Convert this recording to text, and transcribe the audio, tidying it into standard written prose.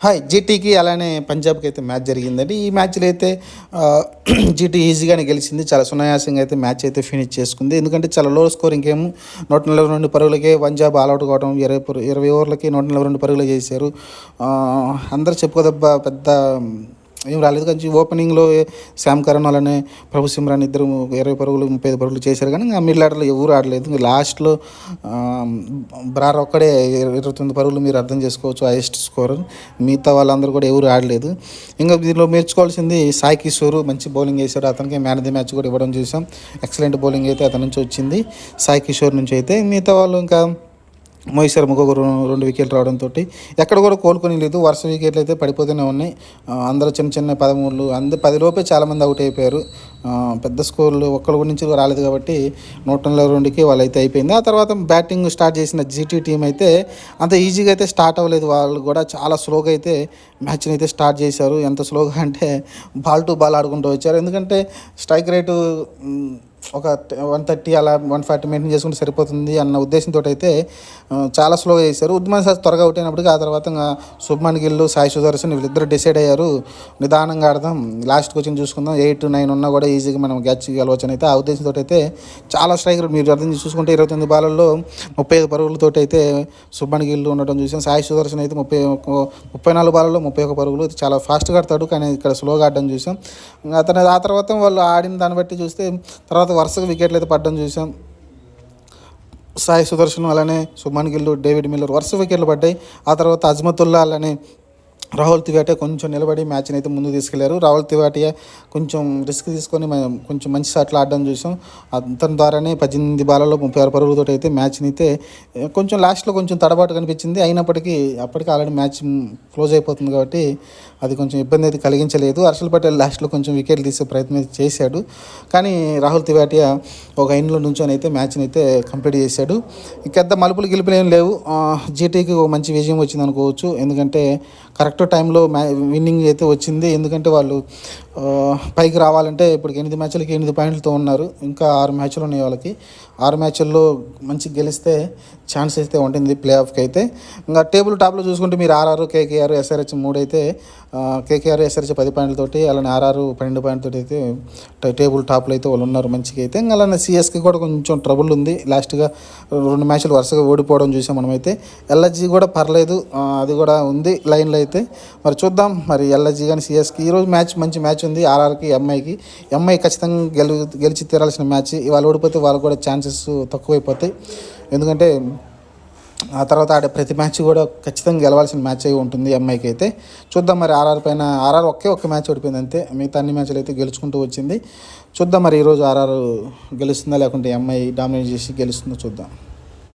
Hi! జీటీకి అలానే పంజాబ్‌కి అయితే match జరిగిందండి. ఈ మ్యాచ్‌లో అయితే జీటీ ఈజీగానే గెలిచింది. చాలా సునాయాసంగా అయితే మ్యాచ్ అయితే ఫినిష్ చేసుకుంది. ఎందుకంటే చాలా లో స్కోరింగ్ గేమ్ 142 పరుగులకే పంజాబ్ ఆలౌట్ కావడం 20 ఓవర్లకి 142 పరుగులే చేశారు. అందరూ చెప్పుకోదగ్గ పెద్ద ఏం రాలేదు. కొంచెం ఓపెనింగ్‌లో శామ్ కరణ్ అలానే ప్రభు సిమ్రాన్ ఇద్దరు 20 పరుగులు, 35 పరుగులు చేశారు కానీ మిడిల్ ఆర్డర్‌లో ఎవరు ఆడలేదు. లాస్ట్‌లో బ్రార్ ఒక్కడే 29 పరుగులు మీరు అర్థం చేసుకోవచ్చు హైయెస్ట్ స్కోరర్. మిగతా వాళ్ళందరూ కూడా ఎవరు ఆడలేదు. ఇంకా దీనిలో మెచ్చుకోవాల్సింది సాయి కిషోర్ మంచి బౌలింగ్ వేశాడు. అతనికి మ్యాన్ ఆఫ్ ది మ్యాచ్ కూడా ఇవ్వడం చూసాం. ఎక్సలెంట్ బౌలింగ్ అయితే అతని నుంచి వచ్చింది సాయి కిషోర్ నుంచి అయితే. మిగతా వాళ్ళు ఇంకా మోహిత్ శర్మకు ఒక 2 వికెట్లు రావడంతో ఎక్కడ కూడా కోలుకొని లేదు. వరుస వికెట్లు అయితే పడిపోతూనే ఉన్నాయి. అందరూ చిన్న చిన్న 13 10 లోపే చాలామంది అవుట్ అయిపోయారు. పెద్ద స్కోర్లు ఒక్కరి నుంచి రాలేదు కాబట్టి 142కి వాళ్ళు అయితే అయిపోయింది. ఆ తర్వాత బ్యాటింగ్ స్టార్ట్ చేసిన జీటీ టీం అయితే అంత ఈజీగా అయితే స్టార్ట్ అవ్వలేదు. వాళ్ళు కూడా చాలా స్లోగా అయితే మ్యాచ్ని అయితే స్టార్ట్ చేశారు. ఎంత స్లోగా అంటే బాల్ టు బాల్ ఆడుకుంటూ వచ్చారు. ఎందుకంటే స్ట్రైక్ రేటు ఒక 130 అలా 140 మెయింటైన్ చేసుకుంటే సరిపోతుంది అన్న ఉద్దేశంతో అయితే చాలా స్లోగా చేశారు. ఉద్మాన్ సార్ త్వరగా అవుట్ అయినప్పటికీ ఆ తర్వాత శుభ్మన్ గిల్, సాయి సుదర్శన్ వీళ్ళిద్దరు డిసైడ్ అయ్యారు. నిదానంగా ఆడదాం, లాస్ట్కి వచ్చి చూసుకుందాం, 8-9 ఉన్నా కూడా ఈజీగా మనం క్యాచ్ గెలవచ్చు అయితే ఆ ఉద్దేశంతో అయితే చాలా స్ట్రైక్ మీరు అర్థం చూసుకుంటే 29 బాలల్లో 35 పరుగులతో అయితే శుభ్మన్ గిల్ ఉండడం చూసాం. సాయి సుదర్శన్ అయితే 34 బాలలో 31 పరుగులు చాలా ఫాస్ట్గా ఆడతాడు కానీ ఇక్కడ స్లోగా ఆడడం చూసాం. ఆ తర్వాత వాళ్ళు ఆడిన దాన్ని బట్టి చూస్తే తర్వాత వరుసగా వికెట్లు అయితే పడడం చూసాం. సాయి సుదర్శన్ అలానే శుభ్మన్ గిల్, డేవిడ్ మిల్లర్ వరుస వికెట్లు పడ్డాయి. ఆ తర్వాత అజ్మతుల్లా అలానే రాహుల్ తివాటియా కొంచెం నిలబడి మ్యాచ్ని అయితే ముందుకు తీసుకెళ్లారు. రాహుల్ తివాటియా కొంచెం రిస్క్ తీసుకొని కొంచెం మంచి షాట్లు ఆడడం చూసాం. అతని ద్వారానే 18 బాలలో 36 పరుగులతో అయితే మ్యాచ్ని అయితే కొంచెం లాస్ట్లో కొంచెం తడబాటు కనిపించింది. అయినప్పటికీ అప్పటికి ఆల్రెడీ మ్యాచ్ క్లోజ్ అయిపోతుంది కాబట్టి అది కొంచెం ఇబ్బంది అయితే కలిగించలేదు. హర్షల్ పటేల్ లాస్ట్లో కొంచెం వికెట్లు తీసే ప్రయత్నం అయితే చేశాడు. కానీ రాహుల్ తివాటియా ఒక ఎండ్లో నుంచొని అయితే మ్యాచ్ని అయితే కంప్లీట్ చేశాడు. పెద్ద మలుపులు గెలుపులు ఏం లేవు. జీటీకి ఒక మంచి విజయం వచ్చింది అనుకోవచ్చు. ఎందుకంటే కరెక్ట్ టైంలో విన్నింగ్ అయితే వచ్చింది. ఎందుకంటే వాళ్ళు పైకి రావాలంటే ఇప్పుడు 8 మ్యాచ్లకి 8 పాయింట్లతో ఉన్నారు. ఇంకా 6 మ్యాచ్లు ఉన్నాయి వాళ్ళకి. 6 మ్యాచ్ల్లో మంచి గెలిస్తే ఛాన్స్ అయితే ఉంటుంది ప్లే ఆఫ్కి అయితే. ఇంకా టేబుల్ టాప్లో చూసుకుంటే మీరు ఆర్ఆర్, కేకేఆర్, ఎస్ఆర్హెచ్ 3 అయితే కేకేఆర్, ఎస్ఆర్హెచ్ 10 పాయింట్లతోటి అలానే ఆర్ఆర్ 12 పాయింట్లతో అయితే టేబుల్ టాప్లో అయితే వాళ్ళు ఉన్నారు మంచిగా అయితే. ఇంకా అలానే సిఎస్కి కూడా కొంచెం ట్రబుల్ ఉంది. లాస్ట్గా 2 మ్యాచ్లు వరుసగా ఓడిపోవడం చూసాం మనమైతే. ఎల్ఎస్జీ కూడా పర్లేదు, అది కూడా ఉంది లైన్లో అయితే. మరి చూద్దాం మరి ఎల్ఎస్జీ కానీ సిఎస్కి ఈరోజు మంచి మ్యాచ్ ఉంది ఆర్ఆర్కి, ఎంఐ ఖచ్చితంగా గెలిచి తీరాల్సిన మ్యాచ్. ఇవాళ ఓడిపోతే వాళ్ళకు కూడా ఛాన్సెస్ తక్కువైపోతాయి. ఎందుకంటే ఆ తర్వాత ఆడే ప్రతి మ్యాచ్ కూడా ఖచ్చితంగా గెలవాల్సిన మ్యాచ్ అయి ఉంటుంది ఎంఐకి అయితే. చూద్దాం మరి ఆర్ఆర్ ఒక్క మ్యాచ్ ఓడిపోయింది అంతే. మిగతా అన్ని మ్యాచ్లు అయితే గెలుచుకుంటూ వచ్చింది. చూద్దాం మరి ఈరోజు ఆర్ఆర్ గెలుస్తుందా లేకుంటే ఎంఐ డామినేట్ చేసి గెలుస్తుందో చూద్దాం.